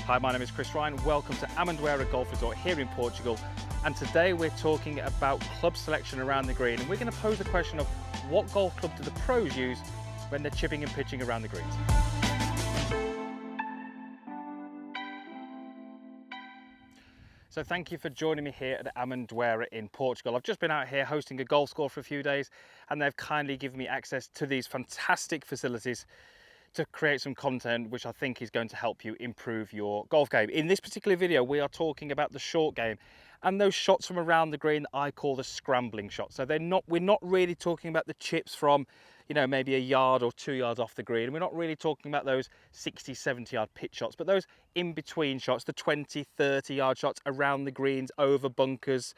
Hi, my name is Chris Ryan. Welcome to Amendoeira Golf Resort here in Portugal. And today we're talking about club selection around the green. And we're going to pose the question of what golf club do the pros use when they're chipping and pitching around the greens? So thank you for joining me here at Amendoeira in Portugal. I've just been out here hosting a golf school for a few days, and they've kindly given me access to these fantastic facilities to create some content which I think is going to help you improve your golf game. In this particular video, we are talking about the short game and those shots from around the green that I call the scrambling shots. So we're not really talking about the chips from, maybe a yard or 2 yards off the green. We're not really talking about those 60, 70 yard pitch shots, but those in between shots, the 20, 30 yard shots around the greens, over bunkers,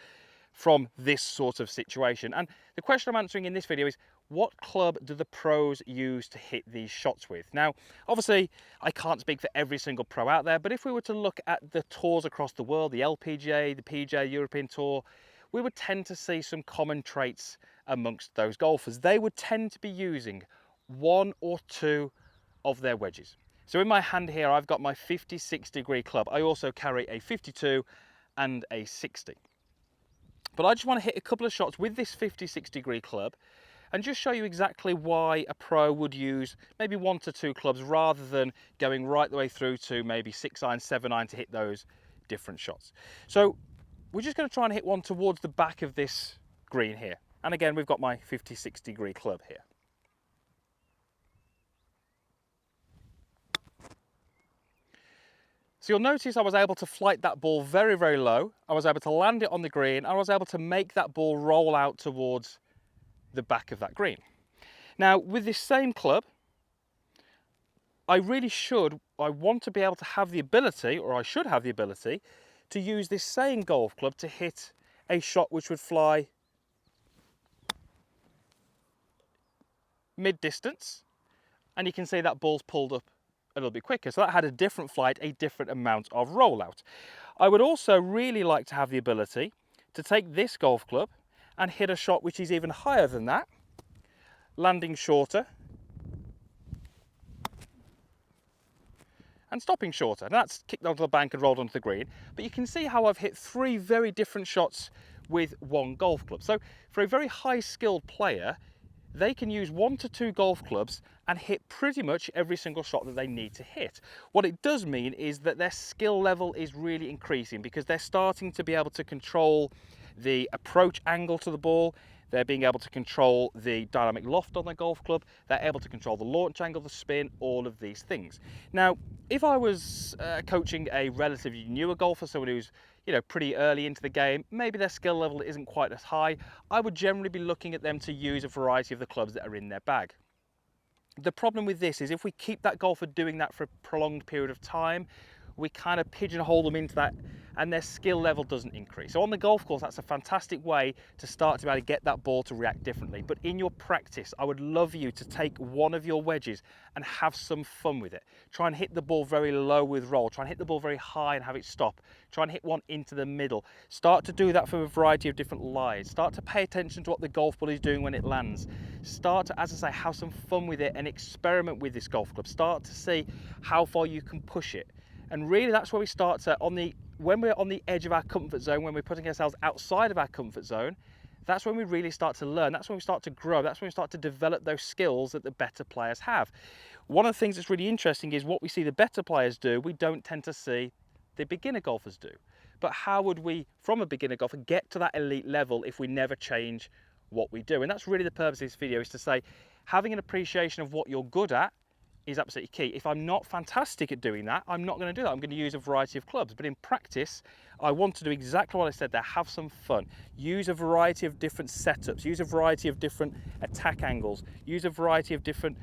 from this sort of situation. And the question I'm answering in this video is, what club do the pros use to hit these shots with? Now, obviously, I can't speak for every single pro out there, but if we were to look at the tours across the world, the LPGA, the PGA European Tour, we would tend to see some common traits amongst those golfers. They would tend to be using one or two of their wedges. So in my hand here, I've got my 56 degree club. I also carry a 52 and a 60. But I just want to hit a couple of shots with this 56 degree club and just show you exactly why a pro would use maybe 1 to 2 clubs rather than going right the way through to maybe 6-iron, 7-iron to hit those different shots. So we're just going to try and hit one towards the back of this green here. And again, we've got my 56 degree club here. So you'll notice I was able to flight that ball very, very low. I was able to land it on the green. I was able to make that ball roll out towards the back of that green. Now, with this same club, I want to be able to have the ability, or I should have the ability, to use this same golf club to hit a shot which would fly mid-distance. And you can see that ball's pulled up a little bit quicker. So that had a different flight, a different amount of rollout. I would also really like to have the ability to take this golf club and hit a shot which is even higher than that, landing shorter and stopping shorter. And that's kicked onto the bank and rolled onto the green. But you can see how I've hit 3 very different shots with one golf club. So for a very high skilled player, they can use 1 to 2 golf clubs and hit pretty much every single shot that they need to hit. What it does mean is that their skill level is really increasing because they're starting to be able to control the approach angle to the ball. They're being able to control the dynamic loft on their golf club. They're able to control the launch angle, the spin, all of these things. Now, if I was coaching a relatively newer golfer, someone who's pretty early into the game, maybe their skill level isn't quite as high, I would generally be looking at them to use a variety of the clubs that are in their bag. The problem with this is if we keep that golfer doing that for a prolonged period of time, we kind of pigeonhole them into that and their skill level doesn't increase. So on the golf course, that's a fantastic way to start to be able to get that ball to react differently. But in your practice, I would love you to take one of your wedges and have some fun with it. Try and hit the ball very low with roll. Try and hit the ball very high and have it stop. Try and hit one into the middle. Start to do that for a variety of different lies. Start to pay attention to what the golf ball is doing when it lands. Start to, as I say, have some fun with it and experiment with this golf club. Start to see how far you can push it. And really that's where we start to, when we're on the edge of our comfort zone, when we're putting ourselves outside of our comfort zone, that's when we really start to learn. That's when we start to grow. That's when we start to develop those skills that the better players have. One of the things that's really interesting is what we see the better players do, we don't tend to see the beginner golfers do. But how would we, from a beginner golfer, get to that elite level if we never change what we do? And that's really the purpose of this video, is to say, having an appreciation of what you're good at is absolutely key. If I'm not fantastic at doing that, I'm not going to do that. I'm going to use a variety of clubs. But in practice, I want to do exactly what I said there. Have some fun. Use a variety of different setups. Use a variety of different attack angles. Use a variety of different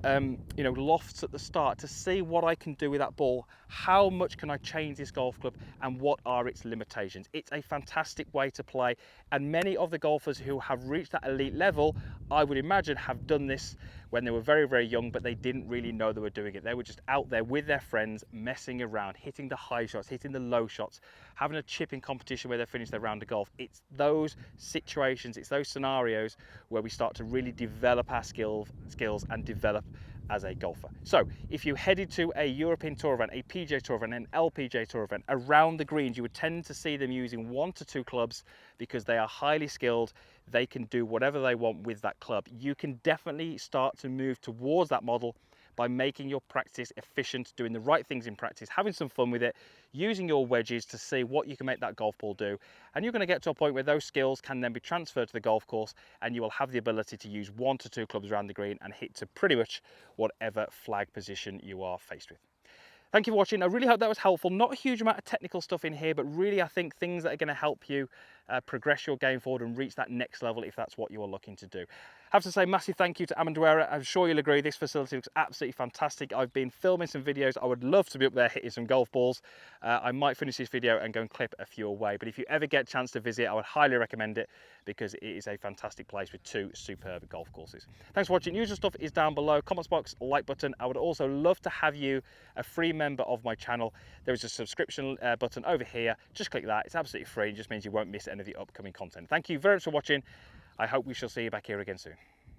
lofts at the start to see what I can do with that ball. How much can I change this golf club and what are its limitations? It's a fantastic way to play, and many of the golfers who have reached that elite level, I would imagine, have done this when they were very, very young, but they didn't really know they were doing it. They were just out there with their friends, messing around, hitting the high shots, hitting the low shots, having a chipping competition where they finish their round of golf. It's those situations, it's those scenarios where we start to really develop our skills and develop as a golfer. So if you headed to a European Tour event, a PGA Tour event, an LPGA Tour event, around the greens, you would tend to see them using 1 to 2 clubs because they are highly skilled. They can do whatever they want with that club. You can definitely start to move towards that model by making your practice efficient, doing the right things in practice, having some fun with it, using your wedges to see what you can make that golf ball do. And you're going to get to a point where those skills can then be transferred to the golf course, and you will have the ability to use 1 to 2 clubs around the green and hit to pretty much whatever flag position you are faced with. Thank you for watching. I really hope that was helpful. Not a huge amount of technical stuff in here, but really I think things that are going to help you progress your game forward and reach that next level if that's what you are looking to do. I have to say massive thank you to Amendoira. I'm sure you'll agree this facility looks absolutely fantastic. I've been filming some videos. I would love to be up there hitting some golf balls. I might finish this video and go and clip a few away, but if you ever get a chance to visit, I would highly recommend it because it is a fantastic place with 2 superb golf courses. Thanks for watching. Usual stuff is down below. Comments box, like button. I would also love to have you a free member of my channel. There is a subscription button over here. Just click that. It's absolutely free. It just means you won't miss any of the upcoming content. Thank you very much for watching. I hope we shall see you back here again soon.